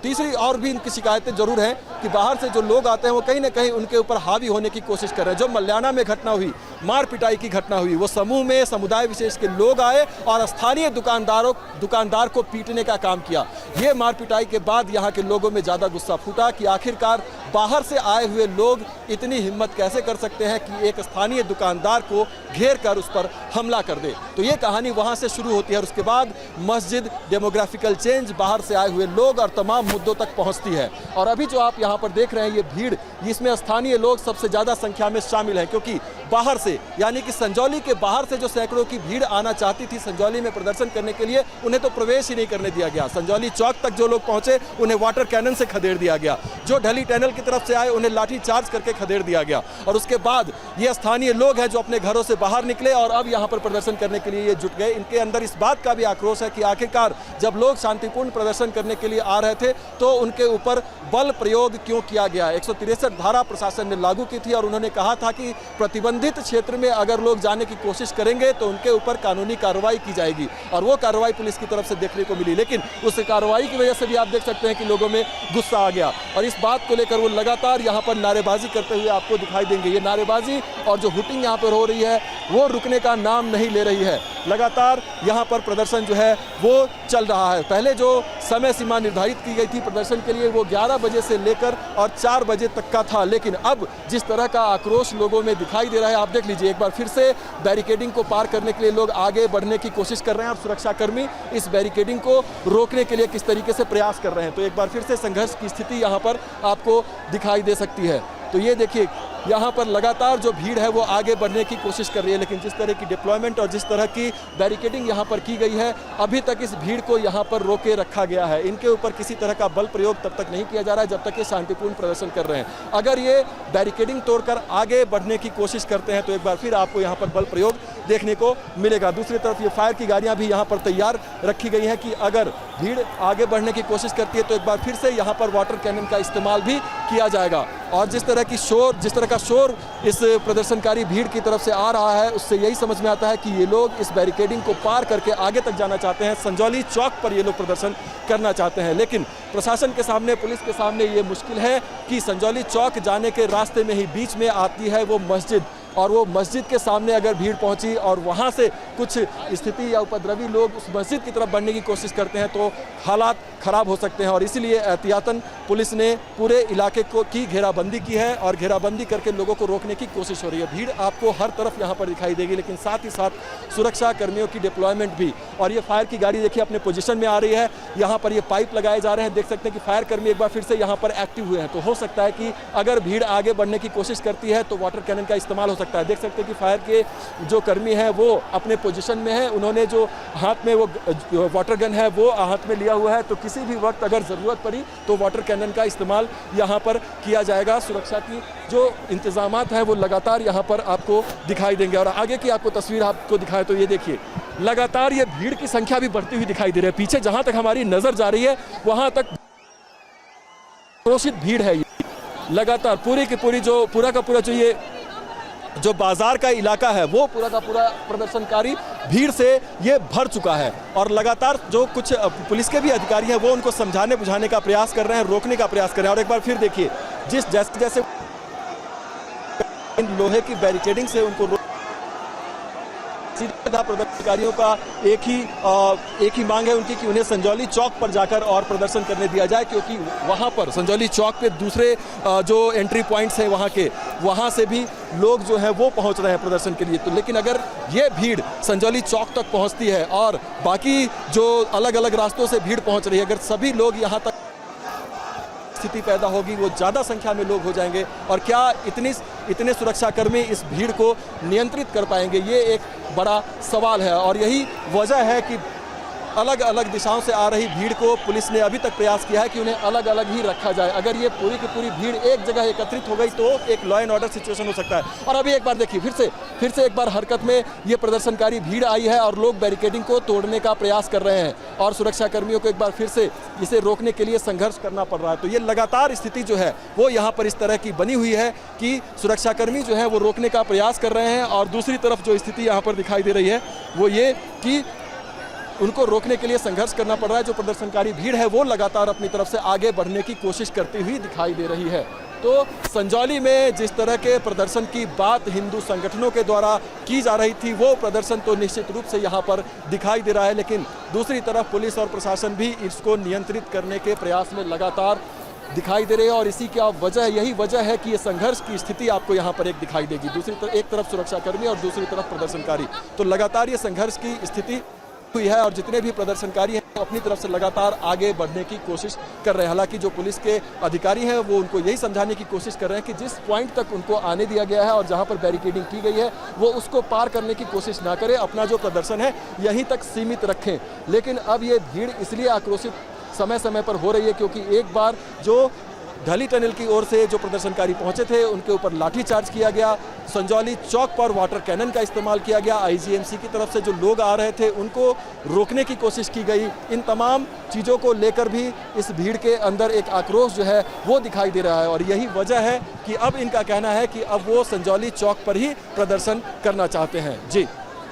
तीसरी और भी इनकी शिकायतें जरूर हैं कि बाहर से जो लोग आते हैं वो कहीं ना कहीं उनके ऊपर हावी होने की कोशिश कर रहे हैं। जो मल्याना में घटना हुई, मार पिटाई की घटना हुई, वो समूह में समुदाय विशेष के लोग आए और स्थानीय दुकानदार को पीटने का काम किया। ये मार पिटाई के बाद यहाँ के लोगों में ज़्यादा गुस्सा फूटा कि आखिरकार बाहर से आए हुए लोग इतनी हिम्मत कैसे कर सकते हैं कि एक स्थानीय दुकानदार को घेर कर उस पर हमला कर दे। तो ये कहानी वहाँ से शुरू होती है और उसके बाद मस्जिद, डेमोग्राफिकल चेंज, बाहर से आए हुए लोग और तमाम मुद्दों तक पहुँचती है। और अभी जो आप यहाँ पर देख रहे हैं ये भीड़, इसमें स्थानीय लोग सबसे ज़्यादा संख्या में शामिल हैं, क्योंकि बाहर से यानी कि संजौली के बाहर से जो सैकड़ों की भीड़ आना चाहती थी संजौली में प्रदर्शन करने के लिए, उन्हें तो प्रवेश ही नहीं करने दिया गया। संजौली चौक तक जो लोग पहुंचे उन्हें वाटर कैनन से खदेड़ दिया गया। जो ढली टनल की तरफ से आए उन्हें लाठी चार्ज करके खदेड़ दिया गया। और उसके बाद ये स्थानीय लोग हैं जो अपने घरों से बाहर निकले और अब यहाँ पर प्रदर्शन करने के लिए ये जुट गए। इनके अंदर इस बात का भी आक्रोश है कि आखिरकार जब लोग शांतिपूर्ण प्रदर्शन करने के लिए आ रहे थे तो उनके ऊपर बल प्रयोग क्यों किया गया। 163 धारा प्रशासन ने लागू की थी और उन्होंने कहा था कि प्रतिबंधित क्षेत्र में अगर लोग जाने की कोशिश करेंगे तो उनके ऊपर कानूनी कार्रवाई की जाएगी। और वो कार्रवाई पुलिस की तरफ से देखने को मिली, लेकिन उस कार्रवाई की वजह से भी आप देख सकते हैं कि लोगों में गुस्सा आ गया और इस बात को लेकर वो लगातार यहाँ पर नारेबाजी करते हुए आपको दिखाई देंगे। ये नारेबाजी और जो हुटिंग यहाँ पर हो रही है वो रुकने का नाम नहीं ले रही है। लगातार यहाँ पर प्रदर्शन जो है वो चल रहा है। पहले जो समय सीमा निर्धारित की गई थी प्रदर्शन के लिए वो 11 बजे से लेकर और 4 बजे तक का था, लेकिन अब जिस तरह का आक्रोश लोगों में दिखाई दे रहा है आप देख लीजिए। एक बार फिर से बैरिकेडिंग को पार करने के लिए लोग आगे बढ़ने की कोशिश कर रहे हैं और सुरक्षाकर्मी इस बैरिकेडिंग को रोकने के लिए किस तरीके से प्रयास कर रहे हैं। तो एक बार फिर से संघर्ष की स्थिति यहाँ पर आपको दिखाई दे सकती है। तो ये देखिए यहाँ पर लगातार जो भीड़ है वो आगे बढ़ने की कोशिश कर रही है, लेकिन जिस तरह की डिप्लॉयमेंट और जिस तरह की बैरिकेडिंग यहाँ पर की गई है अभी तक इस भीड़ को यहाँ पर रोके रखा गया है। इनके ऊपर किसी तरह का बल प्रयोग तब तक नहीं किया जा रहा है जब तक ये शांतिपूर्ण प्रदर्शन कर रहे हैं। अगर ये बैरिकेडिंग तोड़कर आगे बढ़ने की कोशिश करते हैं तो एक बार फिर आपको यहाँ पर बल प्रयोग देखने को मिलेगा। दूसरी तरफ ये फायर की गाड़ियाँ भी यहाँ पर तैयार रखी गई हैं कि अगर भीड़ आगे बढ़ने की कोशिश करती है तो एक बार फिर से यहाँ पर वाटर कैनन का इस्तेमाल भी किया जाएगा। और जिस तरह का शोर इस प्रदर्शनकारी भीड़ की तरफ से आ रहा है उससे यही समझ में आता है कि ये लोग इस बैरिकेडिंग को पार करके आगे तक जाना चाहते हैं। संजौली चौक पर ये लोग प्रदर्शन करना चाहते हैं, लेकिन प्रशासन के सामने, पुलिस के सामने ये मुश्किल है कि संजौली चौक जाने के रास्ते में ही बीच में आती है वो मस्जिद, और वो मस्जिद के सामने अगर भीड़ पहुंची और वहां से कुछ स्थिति या उपद्रवी लोग उस मस्जिद की तरफ बढ़ने की कोशिश करते हैं तो हालात खराब हो सकते हैं। और इसीलिए एहतियातन पुलिस ने पूरे इलाके की घेराबंदी की है और घेराबंदी करके लोगों को रोकने की कोशिश हो रही है। भीड़ आपको हर तरफ यहाँ पर दिखाई देगी, लेकिन साथ ही साथ सुरक्षा कर्मियों की डिप्लॉयमेंट भी। और ये फायर की गाड़ी देखिए अपने पोजीशन में आ रही है। यहाँ पर ये पाइप लगाए जा रहे हैं, देख सकते हैं कि फायर कर्मी एक बार फिर से यहाँ पर एक्टिव हुए हैं। तो हो सकता है कि अगर भीड़ आगे बढ़ने की कोशिश करती है तो वाटर कैनन का इस्तेमाल हो सकता है। देख सकते हैं कि फायर के जो कर्मी हैं वो अपने पोजीशन में है, उन्होंने जो हाथ में वो वाटर गन है वो हाथ में लिया हुआ है। तो किसी भी वक्त अगर ज़रूरत पड़ी तो वाटर कैनन का इस्तेमाल यहाँ पर किया जाएगा। सुरक्षा की जो इंतजामात हैं वो लगातार यहाँ पर आपको दिखाई देंगे। और आगे की आपको तस्वीर आपको दिखाए तो ये देखिए लगातार ये भीड़ की संख्या भी बढ़ती हुई दिखाई दे रही है। पीछे जहाँ तक हमारी नज़र जा रही है वहाँ तक आक्रोशित भीड़ है। लगातार पूरी की पूरी पूरा का पूरा जो बाजार का इलाका है वो पूरा का पूरा प्रदर्शनकारी भीड़ से ये भर चुका है। और लगातार जो कुछ पुलिस के भी अधिकारी हैं वो उनको समझाने बुझाने का प्रयास कर रहे हैं, रोकने का प्रयास कर रहे हैं। और एक बार फिर देखिए जैसे इन लोहे की बैरिकेडिंग से उनको सीधा प्रदर्शनकारियों का एक ही मांग है उनकी कि उन्हें संजौली चौक पर जाकर और प्रदर्शन करने दिया जाए, क्योंकि वहां पर संजौली चौक पे दूसरे जो एंट्री पॉइंट्स हैं वहां से भी लोग जो हैं वो पहुंच रहे हैं प्रदर्शन के लिए। तो लेकिन अगर ये भीड़ संजौली चौक तक पहुंचती है और बाकी जो अलग अलग रास्तों से भीड़ पहुंच रही है, अगर सभी लोग यहाँ तक स्थिति पैदा होगी, वो ज़्यादा संख्या में लोग हो जाएंगे और क्या इतने सुरक्षाकर्मी इस भीड़ को नियंत्रित कर पाएंगे, ये एक बड़ा सवाल है। और यही वजह है कि अलग अलग दिशाओं से आ रही भीड़ को पुलिस ने अभी तक प्रयास किया है कि उन्हें अलग अलग ही रखा जाए। अगर ये पूरी की पूरी भीड़ एक जगह एकत्रित हो गई तो एक लॉ एंड ऑर्डर सिचुएशन हो सकता है। और अभी एक बार देखिए फिर से एक बार हरकत में ये प्रदर्शनकारी भीड़ आई है और लोग बैरिकेडिंग को तोड़ने का प्रयास कर रहे हैं और सुरक्षाकर्मियों को एक बार फिर से इसे रोकने के लिए संघर्ष करना पड़ रहा है। तो ये लगातार स्थिति जो है वो यहाँ पर इस तरह की बनी हुई है कि सुरक्षाकर्मी जो है वो रोकने का प्रयास कर रहे हैं। और दूसरी तरफ जो स्थिति यहाँ पर दिखाई दे रही है वो ये कि उनको रोकने के लिए संघर्ष करना पड़ रहा है। जो प्रदर्शनकारी भीड़ है वो लगातार अपनी तरफ से आगे बढ़ने की कोशिश करती हुई दिखाई दे रही है। तो संजौली में जिस तरह के प्रदर्शन की बात हिंदू संगठनों के द्वारा की जा रही थी, वो प्रदर्शन तो निश्चित रूप से यहाँ पर दिखाई दे रहा है, लेकिन दूसरी तरफ पुलिस और प्रशासन भी इसको नियंत्रित करने के प्रयास में लगातार दिखाई दे रहे हैं। और इसी की यही वजह है कि ये संघर्ष की स्थिति आपको यहाँ पर एक दिखाई देगी। दूसरी तरफ एक तरफ सुरक्षाकर्मी और दूसरी तरफ प्रदर्शनकारी, तो लगातार ये संघर्ष की स्थिति हुई है और जितने भी प्रदर्शनकारी हैं अपनी तरफ से लगातार आगे बढ़ने की कोशिश कर रहे हैं। हालांकि जो पुलिस के अधिकारी हैं वो उनको यही समझाने की कोशिश कर रहे हैं कि जिस पॉइंट तक उनको आने दिया गया है और जहां पर बैरिकेडिंग की गई है वो उसको पार करने की कोशिश ना करें, अपना जो प्रदर्शन है यहीं तक सीमित रखें। लेकिन अब ये भीड़ इसलिए आक्रोशित समय समय पर हो रही है क्योंकि एक बार जो ढली टनल की ओर से जो प्रदर्शनकारी पहुंचे थे उनके ऊपर लाठीचार्ज किया गया, संजौली चौक पर वाटर कैनन का इस्तेमाल किया गया, आईजीएमसी की तरफ से जो लोग आ रहे थे उनको रोकने की कोशिश की गई। इन तमाम चीज़ों को लेकर भी इस भीड़ के अंदर एक आक्रोश जो है वो दिखाई दे रहा है और यही वजह है कि अब इनका कहना है कि अब वो संजौली चौक पर ही प्रदर्शन करना चाहते हैं। जी।